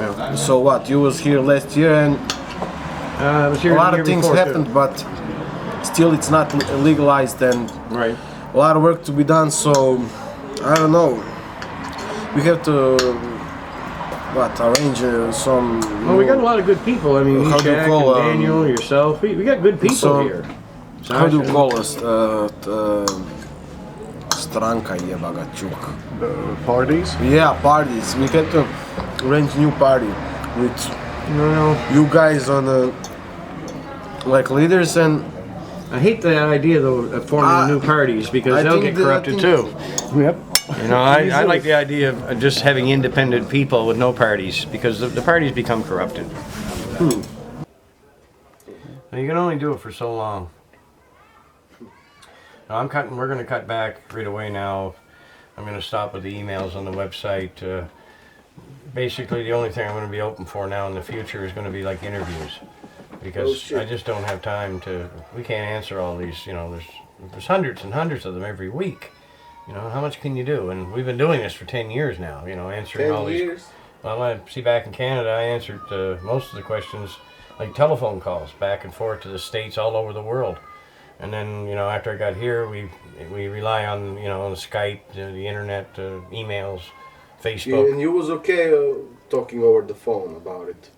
Yeah. So what? You was here last year and I was here a lot the of year things before, happened, too. but still it's not legalized and Right. a lot of work to be done. So I don't know. We have to arrange some. Well, we got a lot of good people. I mean, How do you Shaq call, and Daniel, yourself. We got good people so- here. How do you Sasha. call us? Stranka jebaga čuk. Parties? Yeah, parties. We have to arrange new party with No, you guys on like leaders and. I hate the idea though of forming new parties because I they'll think get corrupted too. Yep. You know, I like the idea of just having independent people with no parties because the parties become corrupted. You can only do it for so long. Now, we're going to cut back right away now. I'm going to stop with the emails on the website. Basically, the only thing I'm going to be open for now in the future is going to be like interviews. Because I just don't have time to, we can't answer all these, you know, there's hundreds and hundreds of them every week. You know, how much can you do? And we've been doing this for 10 years now, you know, answering all these. 10 years? Well, I see back in Canada, I answered most of the questions, like telephone calls back and forth to the States all over the world. And then, you know, after I got here, we rely on, you know, on Skype, the internet, emails, Facebook. And you was okay talking over the phone about it.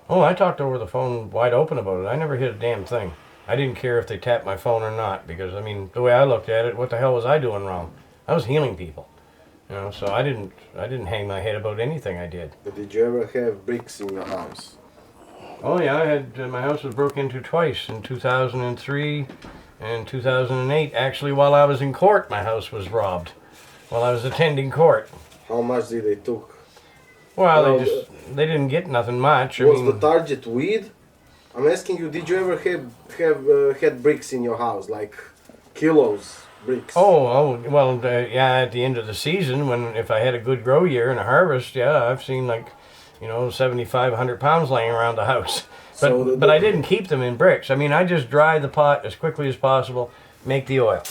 Oh, I talked over the phone wide open about it. I never hit a damn thing. I didn't care if they tapped my phone or not because, I mean, the way I looked at it, what the hell was I doing wrong? I was healing people, you know, so I didn't hang my head about anything I did. But did you ever have bricks in your house? Oh yeah, I had, my house was broke into twice, in 2003 and 2008. Actually, while I was in court, my house was robbed, while I was attending court. How much did they took? Well, they didn't get nothing much. Was the target weed? I'm asking you, did you ever have had bricks in your house, like kilos bricks? Oh, well, yeah, at the end of the season, if I had a good grow year and a harvest, yeah, I've seen like, you know, 100 pounds laying around the house. But I didn't keep them in bricks. I mean, I just dry the pot as quickly as possible, make the oil,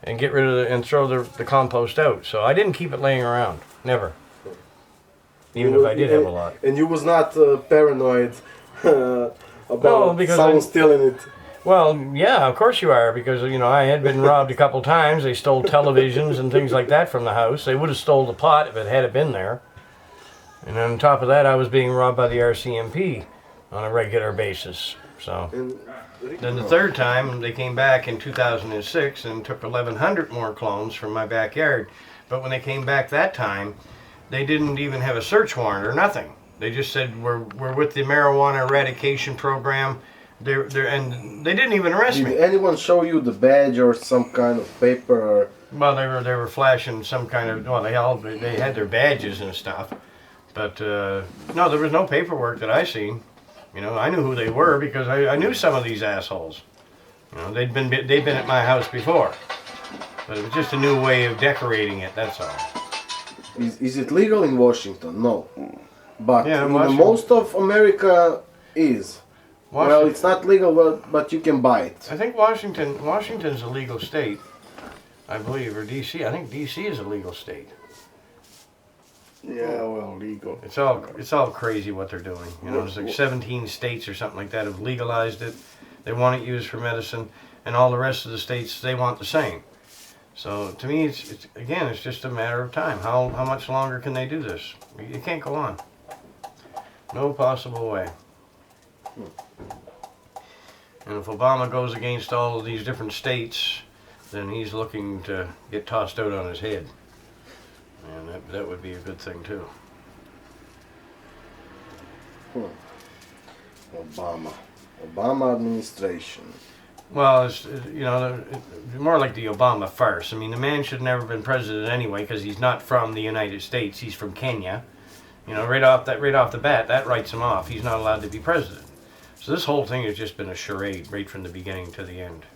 and get rid of and throw the compost out. So I didn't keep it laying around, never. Even if I did have a lot. And you was not paranoid about because someone stealing it? Well, yeah, of course you are, because, you know, I had been robbed a couple times. They stole televisions and things like that from the house. They would have stole the pot if it had been there. And on top of that, I was being robbed by the RCMP on a regular basis. So then the third time, they came back in 2006 and took 1,100 more clones from my backyard. But when they came back that time, they didn't even have a search warrant or nothing. They just said, we're with the marijuana eradication program. And they didn't even arrest me. Did anyone show you the badge or some kind of paper? Or? Well, they were flashing some kind of, well, they had their badges and stuff. But no, there was no paperwork that I seen. You know, I knew who they were because I knew some of these assholes. You know, they've been at my house before. But it was just a new way of decorating it, that's all. Is it legal in Washington? No. But yeah, in most of America is. Well, it's not legal, but you can buy it. I think Washington's a legal state, I believe, or D.C. I think D.C. is a legal state. Yeah, well, legal. It's all crazy what they're doing. You know, there's like 17 states or something like that have legalized it. They want it used for medicine, and all the rest of the states, they want the same. So to me, it's just a matter of time. How much longer can they do this? You can't go on. No possible way. And if Obama goes against all of these different states, then he's looking to get tossed out on his head. And that would be a good thing too. Obama administration. Well, it's, you know, more like the Obama farce. I mean, the man should have never been president anyway because he's not from the United States. He's from Kenya. You know, right off the bat, that writes him off. He's not allowed to be president. So this whole thing has just been a charade right from the beginning to the end.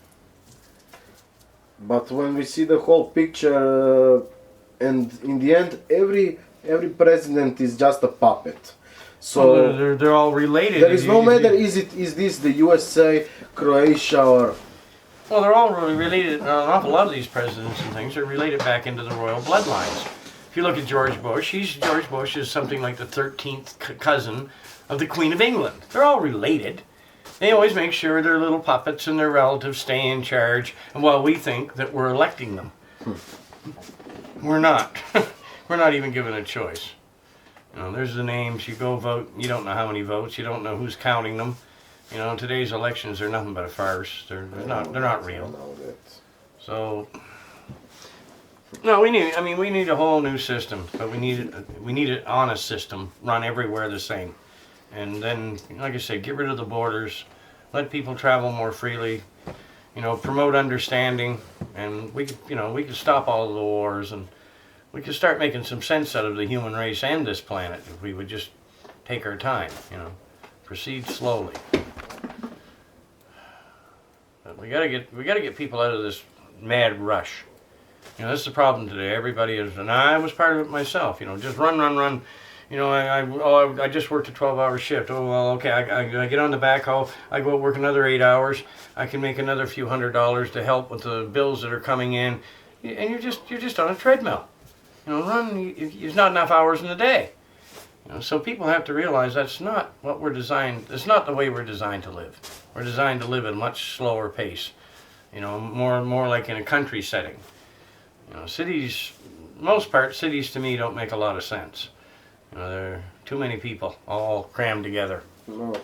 But when we see the whole picture, and in the end, every president is just a puppet. So they're all related. There is no matter is this the USA, Croatia, or. Well, they're all really related. An awful lot of these presidents and things are related back into the royal bloodlines. if you look at George Bush, George Bush is something like the 13th cousin of the Queen of England. They're all related. They always make sure their little puppets and their relatives stay in charge, and while we think that we're electing them. We're not. We're not even given a choice. You know, there's the names. You go vote. You don't know how many votes. You don't know who's counting them. You know, today's elections are nothing but a farce. They're not real. So, no, we need a whole new system, but we need an honest system, run everywhere the same, and then, like I said, get rid of the borders, let people travel more freely. You know, promote understanding, and we could stop all of the wars, and we could start making some sense out of the human race and this planet if we would just take our time. You know, proceed slowly. But we gotta get people out of this mad rush. You know, that's the problem today. Everybody is, and I was part of it myself. You know, just run. You know, I just worked a 12-hour shift. Oh, well, okay, I get on the backhoe, I go work another 8 hours, I can make another few $100s to help with the bills that are coming in, and you're just on a treadmill. You know, there's not enough hours in the day. You know, so people have to realize that's not what we're designed, that's not the way we're designed to live. We're designed to live at a much slower pace. You know, more like in a country setting. You know, cities, most part, cities to me don't make a lot of sense. You know, there are too many people all crammed together. No.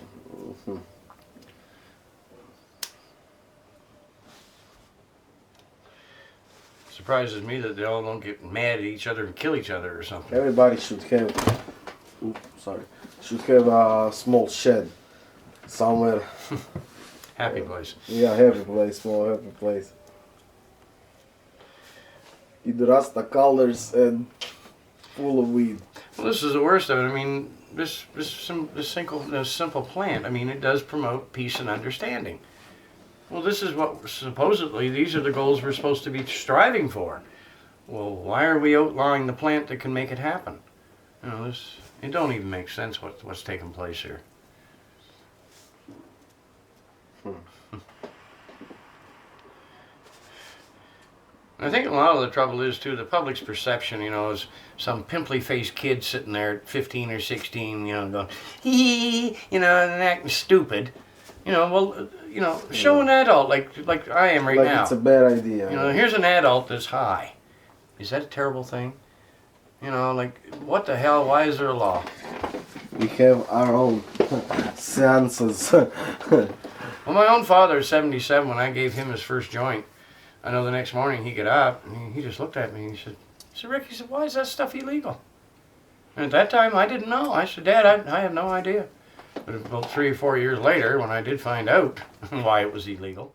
Surprises me that they all don't get mad at each other and kill each other or something. Everybody should have. Should have a small shed somewhere. Happy place. Yeah, happy place, small happy place. It rasta colors and full of weed. Well, this is the worst of it. I mean, this simple plant. I mean, it does promote peace and understanding. Well, this is what supposedly these are the goals we're supposed to be striving for. Well, why are we outlawing the plant that can make it happen? You know, it don't even make sense what's taking place here. I think a lot of the trouble is, too, the public's perception, you know, is some pimply-faced kid sitting there at 15 or 16, you know, going, hee, you know, and acting stupid. You know, well, you know, show an adult like I am right now. Like it's a bad idea. You know, here's an adult that's high. Is that a terrible thing? You know, like, what the hell? Why is there a law? We have our own seances. Well, my own father is 77. When I gave him his first joint, I know the next morning he got up and he just looked at me and he said, Rick, he said, why is that stuff illegal? And at that time, I didn't know. I said, Dad, I had no idea. But about 3 or 4 years later, when I did find out why it was illegal,